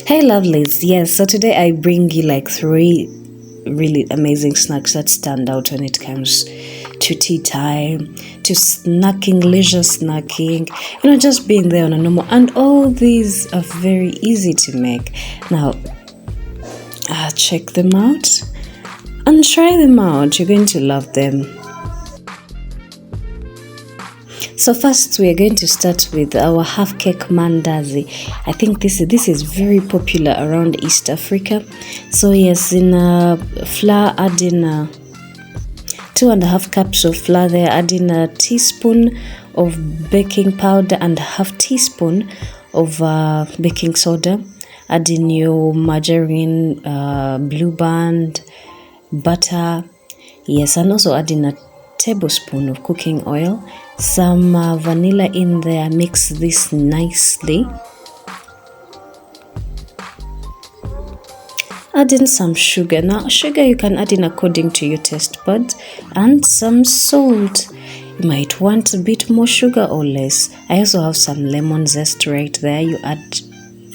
Hey lovelies, yes, so today I bring you like three really amazing snacks that stand out when it comes to tea time, to snacking, leisure snacking, just being there on a normal, and all these are very easy to make. Now, check them out and try them out. You're going to love them. So first we are going to start with our half cake Mandazi. I think this is very popular around East Africa. So yes, in flour, add in 2.5 cups of flour there, add in a teaspoon of baking powder and half teaspoon of baking soda. Add in your margarine, blue band, butter, yes, and also add in a tablespoon of cooking oil, some vanilla in there. Mix this nicely. Add in some sugar. Now sugar you can add in according to your taste buds, and some salt. You might want a bit more sugar or less. I also have some lemon zest right there. You add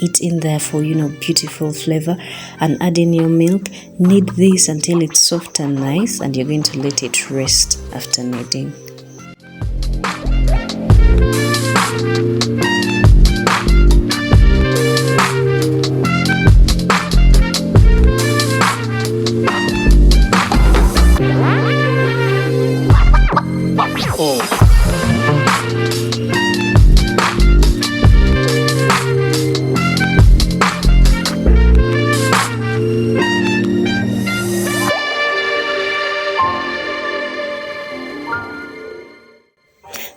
it in there for beautiful flavor, and add in your milk. Knead this until it's soft and nice, and you're going to let it rest after kneading.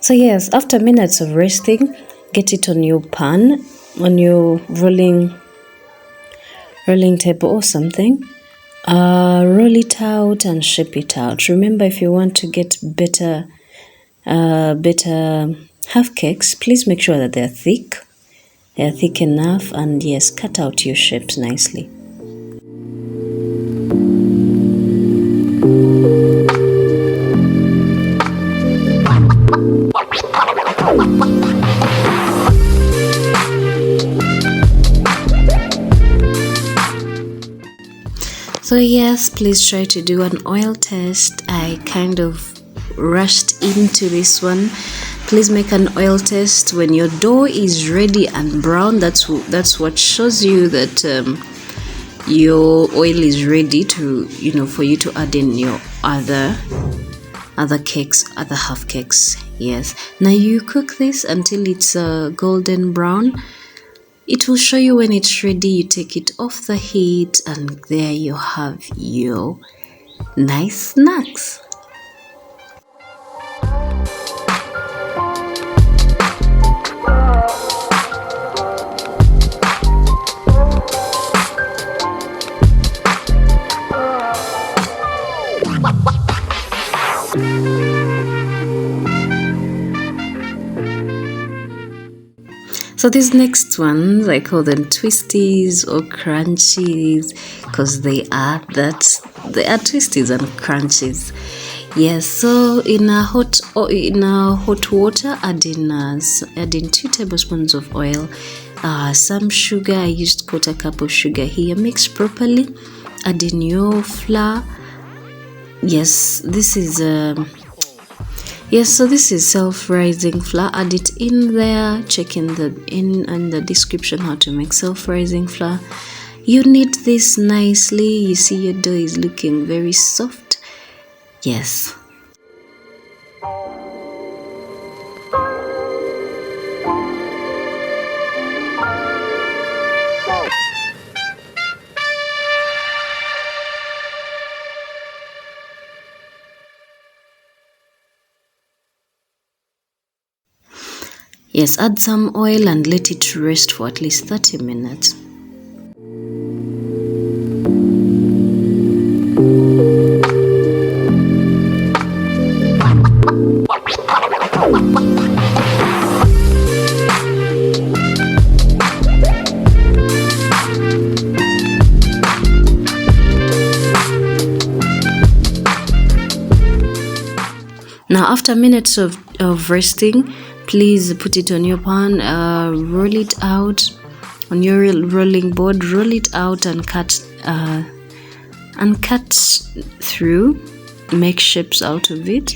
So yes, after minutes of resting, get it on your pan, on your rolling table or something. Roll it out and shape it out. Remember, if you want to get better half cakes, please make sure that they're thick. They're thick enough, and yes, cut out your shapes nicely. So yes, please try to do an oil test. I kind of rushed into this one. Please make an oil test when your dough is ready and brown. That's what shows you that your oil is ready to for you to add in your other cakes, other half cakes. Yes, now you cook this until it's golden brown. It will show you when it's ready. You take it off the heat, and there you have your nice snacks. So these next ones, I call them Twisties or Crunchies, because they are Twisties and Crunchies. Yes, so in a hot water, add in 2 tablespoons of oil, some sugar. I used 1/4 cup of sugar here. Mix properly. Add in your flour. Yes, this is self-rising flour. Add it in there. Check in the description how to make self-rising flour. You knead this nicely. You see your dough is looking very soft. Yes. Yes, add some oil and let it rest for at least 30 minutes. Now, after minutes of resting, please put it on your pan, roll it out on your rolling board, roll it out and cut through, make shapes out of it.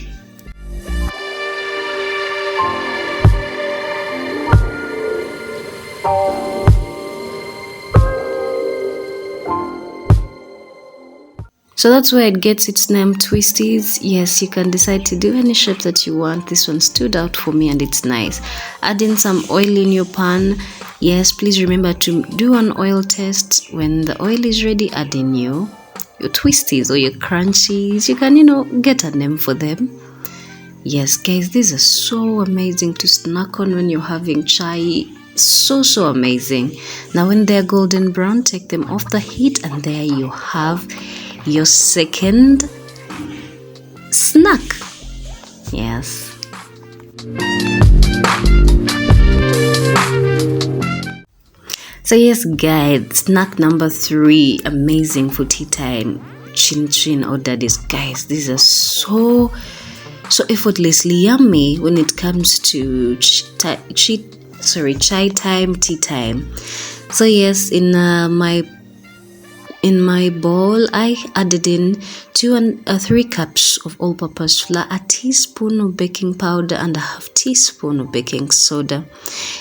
So that's where it gets its name, Twisties. Yes, you can decide to do any shape that you want. This one stood out for me and it's nice. Add in some oil in your pan. Yes, please remember to do an oil test. When the oil is ready, add in your Twisties or your crunchies. You can, get a name for them. Yes, guys, these are so amazing to snack on when you're having chai. So amazing. Now when they're golden brown, take them off the heat, and there you have your second snack. Yes. So yes, guys, snack number 3, amazing for tea time, chin chin or daddies. Guys, these are so effortlessly yummy when it comes to chai time, tea time. So yes, in my bowl, I added in 3 cups of all-purpose flour, a teaspoon of baking powder, and a half teaspoon of baking soda.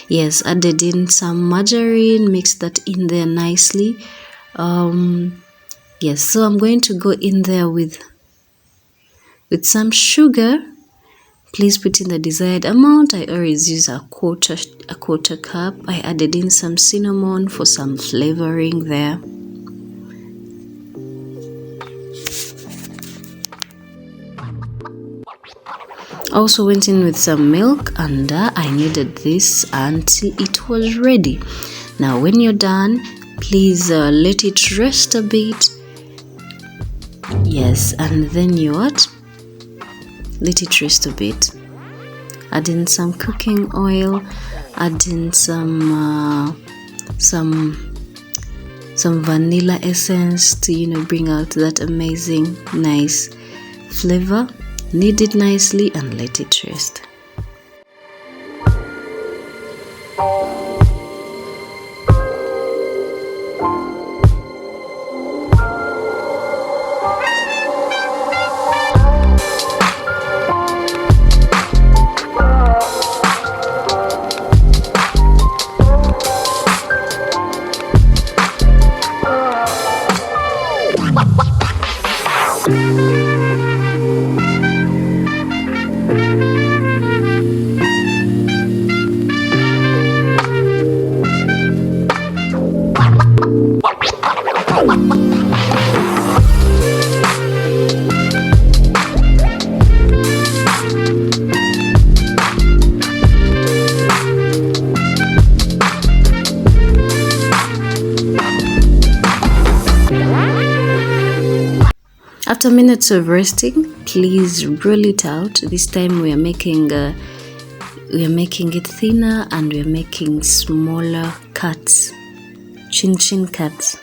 Yes, added in some margarine, mixed that in there nicely. Yes, so I'm going to go in there with some sugar. Please put in the desired amount. I always use a quarter cup. I added in some cinnamon for some flavoring there. Also went in with some milk, and I kneaded this until it was ready. Now when you're done, please let it rest a bit. Yes, and then let it rest a bit. Add in some cooking oil, add in some vanilla essence to bring out that amazing nice flavor. Knead it nicely and let it rest. After minutes of resting, please roll it out. This time we are making it thinner, and we are making smaller cuts, chin cuts.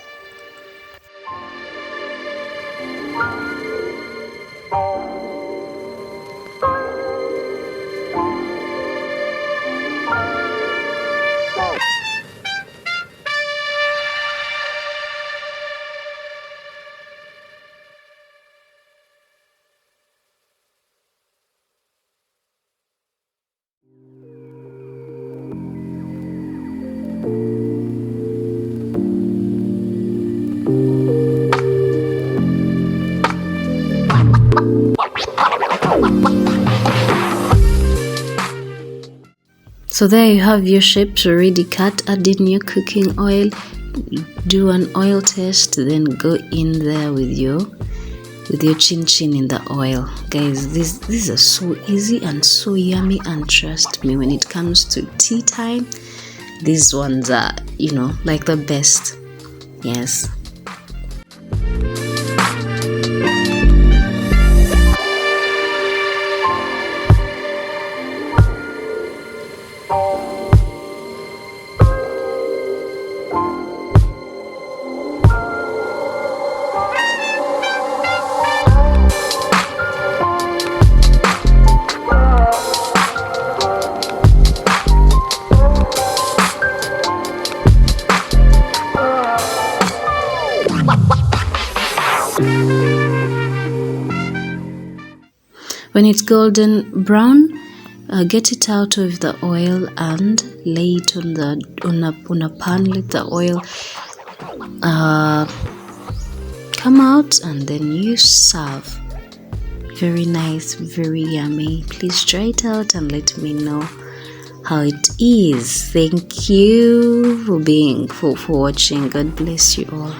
So there you have your shapes already cut. Add in your cooking oil, do an oil test, then go in there with your chin chin in the oil. Guys, these are so easy and so yummy, and trust me, when it comes to tea time, these ones are like the best. Yes. When it's golden brown, get it out of the oil and lay it on a pan. Let the oil come out, and then you serve. Very nice, very yummy. Please try it out and let me know how it is. Thank you for watching. God bless you all.